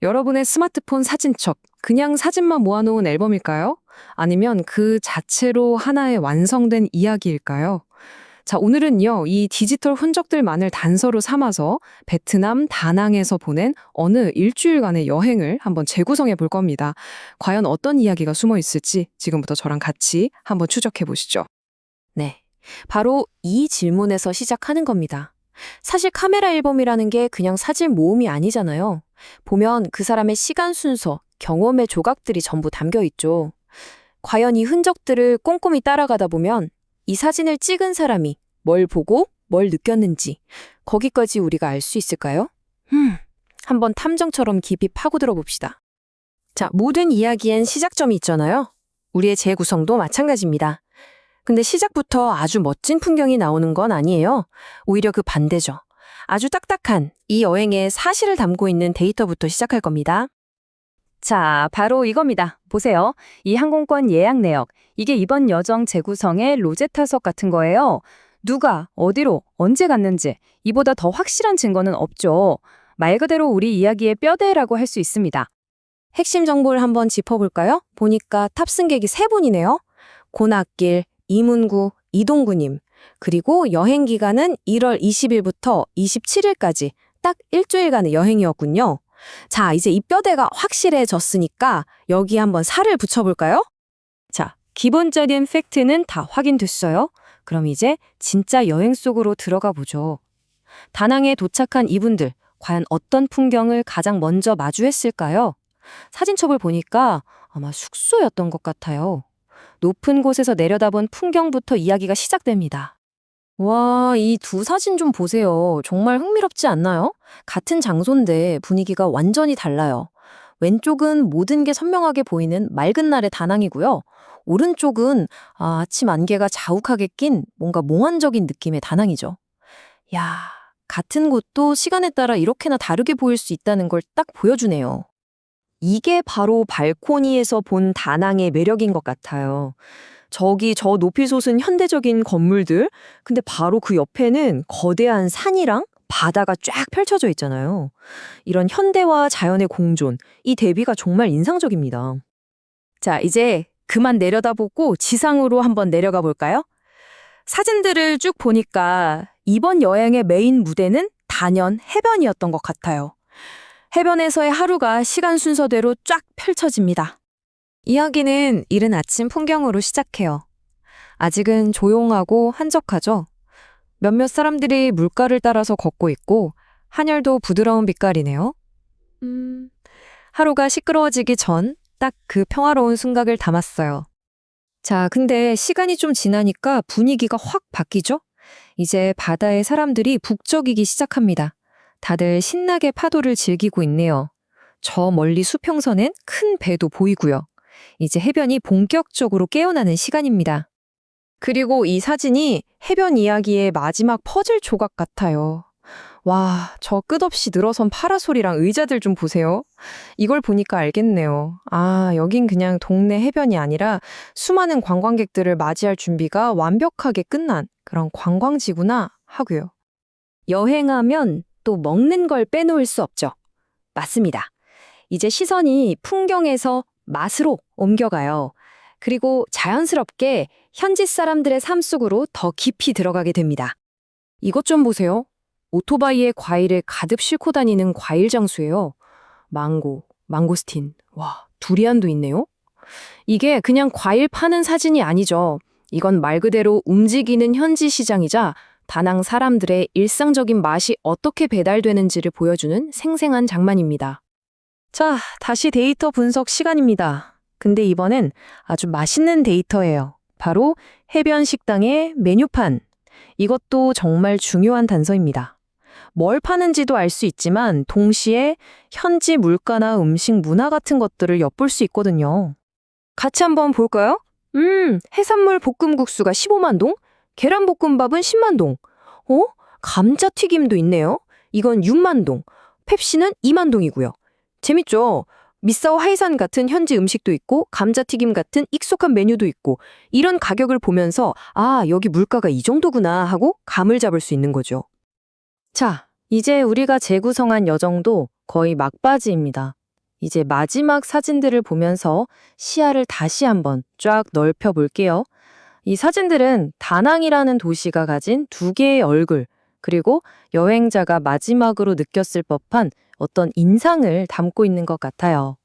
여러분의 스마트폰 사진첩, 그냥 사진만 모아놓은 앨범일까요? 아니면 그 자체로 하나의 완성된 이야기일까요? 자, 오늘은요, 이 디지털 흔적들만을 단서로 삼아서 베트남 다낭에서 보낸 어느 일주일간의 여행을 한번 재구성해 볼 겁니다. 과연 어떤 이야기가 숨어 있을지 지금부터 저랑 같이 한번 추적해 보시죠. 네. 바로 이 질문에서 시작하는 겁니다. 사실 카메라 앨범이라는 게 그냥 사진 모음이 아니잖아요. 보면 그 사람의 시간 순서, 경험의 조각들이 전부 담겨 있죠. 과연 이 흔적들을 꼼꼼히 따라가다 보면 이 사진을 찍은 사람이 뭘 보고 뭘 느꼈는지 거기까지 우리가 알 수 있을까요? 한번 탐정처럼 깊이 파고들어 봅시다. 자, 모든 이야기엔 시작점이 있잖아요. 우리의 재구성도 마찬가지입니다. 근데 시작부터 아주 멋진 풍경이 나오는 건 아니에요. 오히려 그 반대죠. 아주 딱딱한 이 여행의 사실을 담고 있는 데이터부터 시작할 겁니다. 자, 바로 이겁니다. 보세요. 이 항공권 예약 내역. 이게 이번 여정 재구성의 로제타석 같은 거예요. 누가, 어디로, 언제 갔는지 이보다 더 확실한 증거는 없죠. 말 그대로 우리 이야기의 뼈대라고 할 수 있습니다. 핵심 정보를 한번 짚어볼까요? 보니까 탑승객이 3분이네요. 고낙길, 이문구, 이동구님. 그리고 여행 기간은 1월 20일부터 27일까지 딱 일주일간의 여행이었군요. 자, 이제 이 뼈대가 확실해졌으니까 여기 한번 살을 붙여볼까요? 자, 기본적인 팩트는 다 확인됐어요. 그럼 이제 진짜 여행 속으로 들어가 보죠. 다낭에 도착한 이분들, 과연 어떤 풍경을 가장 먼저 마주했을까요? 사진첩을 보니까 아마 숙소였던 것 같아요. 높은 곳에서 내려다본 풍경부터 이야기가 시작됩니다. 와, 이 두 사진 좀 보세요. 정말 흥미롭지 않나요? 같은 장소인데 분위기가 완전히 달라요. 왼쪽은 모든 게 선명하게 보이는 맑은 날의 다낭이고요. 오른쪽은 아침 안개가 자욱하게 낀 뭔가 몽환적인 느낌의 다낭이죠. 야, 같은 곳도 시간에 따라 이렇게나 다르게 보일 수 있다는 걸 딱 보여주네요. 이게 바로 발코니에서 본 다낭의 매력인 것 같아요. 저기 저 높이 솟은 현대적인 건물들, 근데 바로 그 옆에는 거대한 산이랑 바다가 쫙 펼쳐져 있잖아요. 이런 현대와 자연의 공존, 이 대비가 정말 인상적입니다. 자, 이제 그만 내려다보고 지상으로 한번 내려가 볼까요? 사진들을 쭉 보니까 이번 여행의 메인 무대는 단연 해변이었던 것 같아요. 해변에서의 하루가 시간 순서대로 쫙 펼쳐집니다. 이야기는 이른 아침 풍경으로 시작해요. 아직은 조용하고 한적하죠. 몇몇 사람들이 물가를 따라서 걷고 있고 하늘도 부드러운 빛깔이네요. 하루가 시끄러워지기 전 딱 그 평화로운 순간을 담았어요. 자, 근데 시간이 좀 지나니까 분위기가 확 바뀌죠? 이제 바다의 사람들이 북적이기 시작합니다. 다들 신나게 파도를 즐기고 있네요. 저 멀리 수평선엔 큰 배도 보이고요. 이제 해변이 본격적으로 깨어나는 시간입니다. 그리고 이 사진이 해변 이야기의 마지막 퍼즐 조각 같아요. 와, 저 끝없이 늘어선 파라솔이랑 의자들 좀 보세요. 이걸 보니까 알겠네요. 아, 여긴 그냥 동네 해변이 아니라 수많은 관광객들을 맞이할 준비가 완벽하게 끝난 그런 관광지구나 하고요. 여행하면 또 먹는 걸 빼놓을 수 없죠. 맞습니다. 이제 시선이 풍경에서 맛으로 옮겨가요. 그리고 자연스럽게 현지 사람들의 삶 속으로 더 깊이 들어가게 됩니다. 이것 좀 보세요. 오토바이에 과일을 가득 싣고 다니는 과일 장수예요. 망고, 망고스틴, 와, 두리안도 있네요. 이게 그냥 과일 파는 사진이 아니죠. 이건 말 그대로 움직이는 현지 시장이자 다낭 사람들의 일상적인 맛이 어떻게 배달되는지를 보여주는 생생한 장면입니다. 자, 다시 데이터 분석 시간입니다. 근데 이번엔 아주 맛있는 데이터예요. 바로 해변 식당의 메뉴판. 이것도 정말 중요한 단서입니다. 뭘 파는지도 알 수 있지만 동시에 현지 물가나 음식 문화 같은 것들을 엿볼 수 있거든요. 같이 한번 볼까요? 해산물 볶음국수가 15만 동, 계란볶음밥은 10만 동. 감자튀김도 있네요. 이건 6만 동, 펩시는 2만 동이고요. 재밌죠? 미사오 하이산 같은 현지 음식도 있고 감자튀김 같은 익숙한 메뉴도 있고 이런 가격을 보면서 아, 여기 물가가 이 정도구나 하고 감을 잡을 수 있는 거죠. 자, 이제 우리가 재구성한 여정도 거의 막바지입니다. 이제 마지막 사진들을 보면서 시야를 다시 한번 쫙 넓혀 볼게요. 이 사진들은 다낭이라는 도시가 가진 두 개의 얼굴, 그리고 여행자가 마지막으로 느꼈을 법한 어떤 인상을 담고 있는 것 같아요.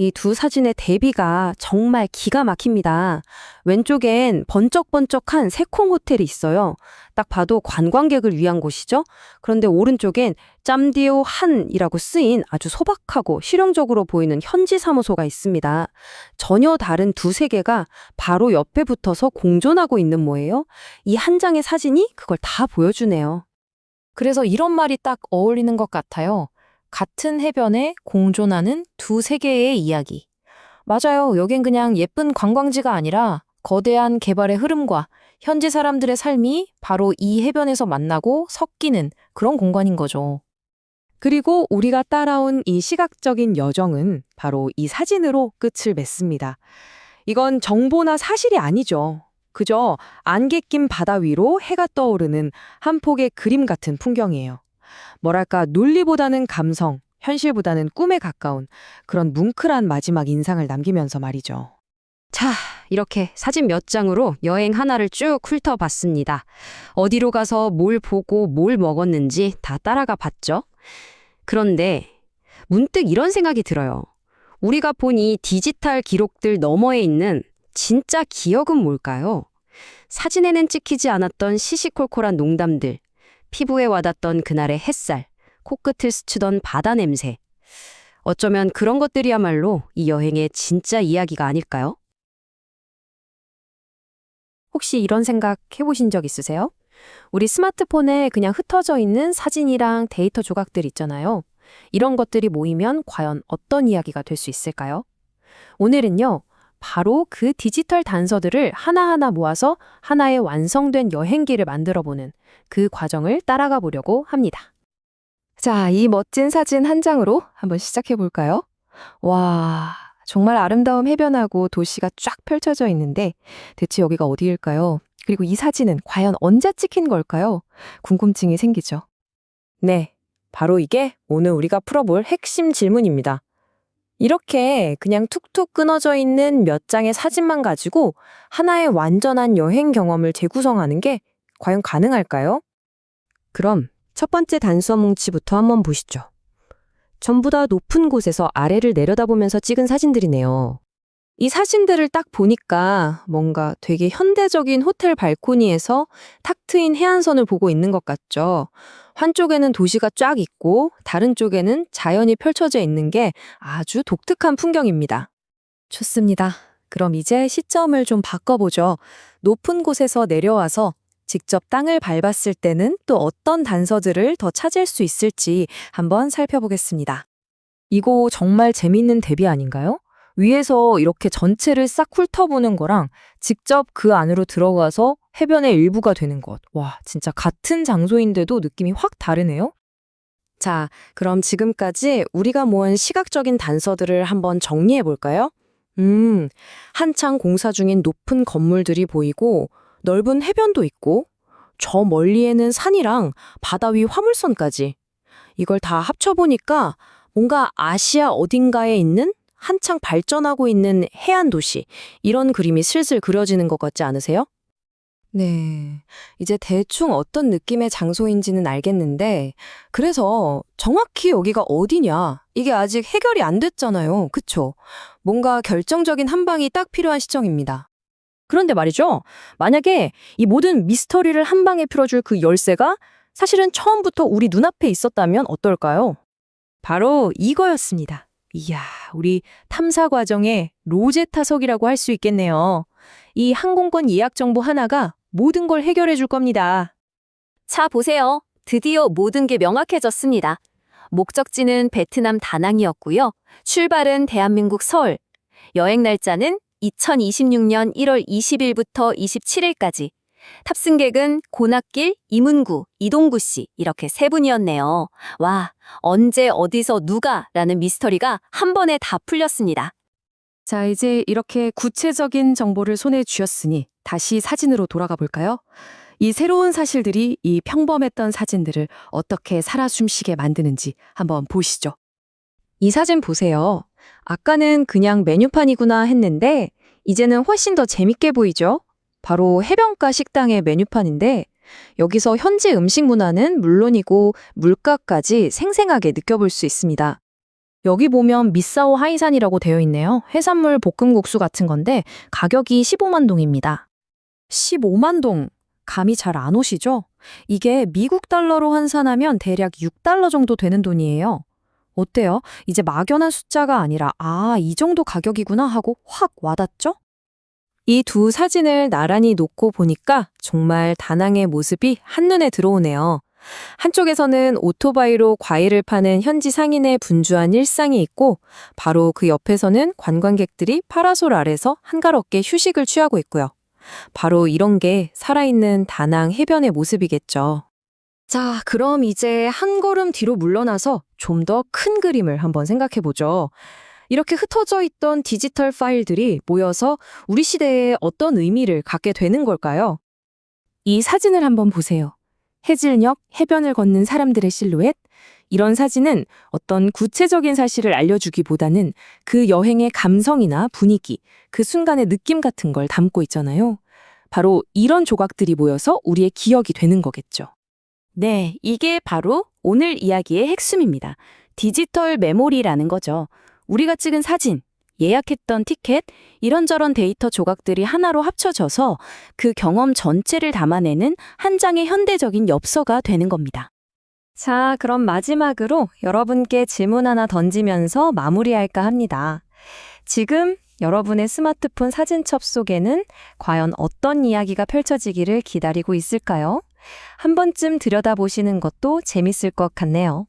이 두 사진의 대비가 정말 기가 막힙니다. 왼쪽엔 번쩍번쩍한 새콩 호텔이 있어요. 딱 봐도 관광객을 위한 곳이죠. 그런데 오른쪽엔 짬디오 한이라고 쓰인 아주 소박하고 실용적으로 보이는 현지 사무소가 있습니다. 전혀 다른 두 세계가 바로 옆에 붙어서 공존하고 있는 모예요. 이 한 장의 사진이 그걸 다 보여주네요. 그래서 이런 말이 딱 어울리는 것 같아요. 같은 해변에 공존하는 두 세계의 이야기. 맞아요. 여긴 그냥 예쁜 관광지가 아니라 거대한 개발의 흐름과 현지 사람들의 삶이 바로 이 해변에서 만나고 섞이는 그런 공간인 거죠. 그리고 우리가 따라온 이 시각적인 여정은 바로 이 사진으로 끝을 맺습니다. 이건 정보나 사실이 아니죠. 그저 안개 낀 바다 위로 해가 떠오르는 한 폭의 그림 같은 풍경이에요. 뭐랄까 논리보다는 감성, 현실보다는 꿈에 가까운 그런 뭉클한 마지막 인상을 남기면서 말이죠. 자, 이렇게 사진 몇 장으로 여행 하나를 쭉 훑어봤습니다. 어디로 가서 뭘 보고 뭘 먹었는지 다 따라가 봤죠. 그런데 문득 이런 생각이 들어요. 우리가 본 이 디지털 기록들 너머에 있는 진짜 기억은 뭘까요? 사진에는 찍히지 않았던 시시콜콜한 농담들, 피부에 와닿던 그날의 햇살, 코끝을 스치던 바다 냄새. 어쩌면 그런 것들이야말로 이 여행의 진짜 이야기가 아닐까요? 혹시 이런 생각 해보신 적 있으세요? 우리 스마트폰에 그냥 흩어져 있는 사진이랑 데이터 조각들 있잖아요. 이런 것들이 모이면 과연 어떤 이야기가 될 수 있을까요? 오늘은요, 바로 그 디지털 단서들을 하나하나 모아서 하나의 완성된 여행기를 만들어보는 그 과정을 따라가 보려고 합니다. 자, 이 멋진 사진 한 장으로 한번 시작해 볼까요? 와, 정말 아름다운 해변하고 도시가 쫙 펼쳐져 있는데 대체 여기가 어디일까요? 그리고 이 사진은 과연 언제 찍힌 걸까요? 궁금증이 생기죠. 네, 바로 이게 오늘 우리가 풀어볼 핵심 질문입니다. 이렇게 그냥 툭툭 끊어져 있는 몇 장의 사진만 가지고 하나의 완전한 여행 경험을 재구성하는 게 과연 가능할까요? 그럼 첫 번째 단서 뭉치부터 한번 보시죠. 전부 다 높은 곳에서 아래를 내려다보면서 찍은 사진들이네요. 이 사진들을 딱 보니까 뭔가 되게 현대적인 호텔 발코니에서 탁 트인 해안선을 보고 있는 것 같죠. 한쪽에는 도시가 쫙 있고 다른 쪽에는 자연이 펼쳐져 있는 게 아주 독특한 풍경입니다. 좋습니다. 그럼 이제 시점을 좀 바꿔보죠. 높은 곳에서 내려와서 직접 땅을 밟았을 때는 또 어떤 단서들을 더 찾을 수 있을지 한번 살펴보겠습니다. 이거 정말 재밌는 대비 아닌가요? 위에서 이렇게 전체를 싹 훑어보는 거랑 직접 그 안으로 들어가서 해변의 일부가 되는 것. 와, 진짜 같은 장소인데도 느낌이 확 다르네요? 자, 그럼 지금까지 우리가 모은 시각적인 단서들을 한번 정리해 볼까요? 한창 공사 중인 높은 건물들이 보이고 넓은 해변도 있고 저 멀리에는 산이랑 바다 위 화물선까지. 이걸 다 합쳐보니까 뭔가 아시아 어딘가에 있는 한창 발전하고 있는 해안 도시, 이런 그림이 슬슬 그려지는 것 같지 않으세요? 네, 이제 대충 어떤 느낌의 장소인지는 알겠는데, 그래서 정확히 여기가 어디냐, 이게 아직 해결이 안 됐잖아요. 그쵸? 뭔가 결정적인 한 방이 딱 필요한 시점입니다. 그런데 말이죠, 만약에 이 모든 미스터리를 한 방에 풀어줄 그 열쇠가 사실은 처음부터 우리 눈앞에 있었다면 어떨까요? 바로 이거였습니다. 이야, 우리 탐사 과정의 로제타석이라고 할 수 있겠네요. 이 항공권 예약 정보 하나가 모든 걸 해결해 줄 겁니다. 자, 보세요. 드디어 모든 게 명확해졌습니다. 목적지는 베트남 다낭이었고요. 출발은 대한민국 서울. 여행 날짜는 2026년 1월 20일부터 27일까지. 탑승객은 고낙길, 이문구, 이동구 씨 이렇게 세 분이었네요. 와, 언제 어디서 누가라는 미스터리가 한 번에 다 풀렸습니다. 자, 이제 이렇게 구체적인 정보를 손에 쥐었으니 다시 사진으로 돌아가 볼까요? 이 새로운 사실들이 이 평범했던 사진들을 어떻게 살아 숨쉬게 만드는지 한번 보시죠. 이 사진 보세요. 아까는 그냥 메뉴판이구나 했는데 이제는 훨씬 더 재밌게 보이죠? 바로 해변가 식당의 메뉴판인데 여기서 현지 음식 문화는 물론이고 물가까지 생생하게 느껴볼 수 있습니다. 여기 보면 미사오 하이산이라고 되어 있네요. 해산물 볶음국수 같은 건데 가격이 15만 동입니다. 15만 동. 감이 잘 안 오시죠? 이게 미국 달러로 환산하면 대략 6달러 정도 되는 돈이에요. 어때요? 이제 막연한 숫자가 아니라 이 정도 가격이구나 하고 확 와닿죠? 이 두 사진을 나란히 놓고 보니까 정말 다낭의 모습이 한눈에 들어오네요. 한쪽에서는 오토바이로 과일을 파는 현지 상인의 분주한 일상이 있고 바로 그 옆에서는 관광객들이 파라솔 아래서 한가롭게 휴식을 취하고 있고요. 바로 이런 게 살아있는 다낭 해변의 모습이겠죠. 자, 그럼 이제 한 걸음 뒤로 물러나서 좀 더 큰 그림을 한번 생각해 보죠. 이렇게 흩어져 있던 디지털 파일들이 모여서 우리 시대에 어떤 의미를 갖게 되는 걸까요? 이 사진을 한번 보세요. 해질녘 해변을 걷는 사람들의 실루엣. 이런 사진은 어떤 구체적인 사실을 알려주기보다는 그 여행의 감성이나 분위기, 그 순간의 느낌 같은 걸 담고 있잖아요. 바로 이런 조각들이 모여서 우리의 기억이 되는 거겠죠. 네, 이게 바로 오늘 이야기의 핵심입니다. 디지털 메모리라는 거죠. 우리가 찍은 사진, 예약했던 티켓, 이런저런 데이터 조각들이 하나로 합쳐져서 그 경험 전체를 담아내는 한 장의 현대적인 엽서가 되는 겁니다. 자, 그럼 마지막으로 여러분께 질문 하나 던지면서 마무리할까 합니다. 지금 여러분의 스마트폰 사진첩 속에는 과연 어떤 이야기가 펼쳐지기를 기다리고 있을까요? 한 번쯤 들여다보시는 것도 재밌을 것 같네요.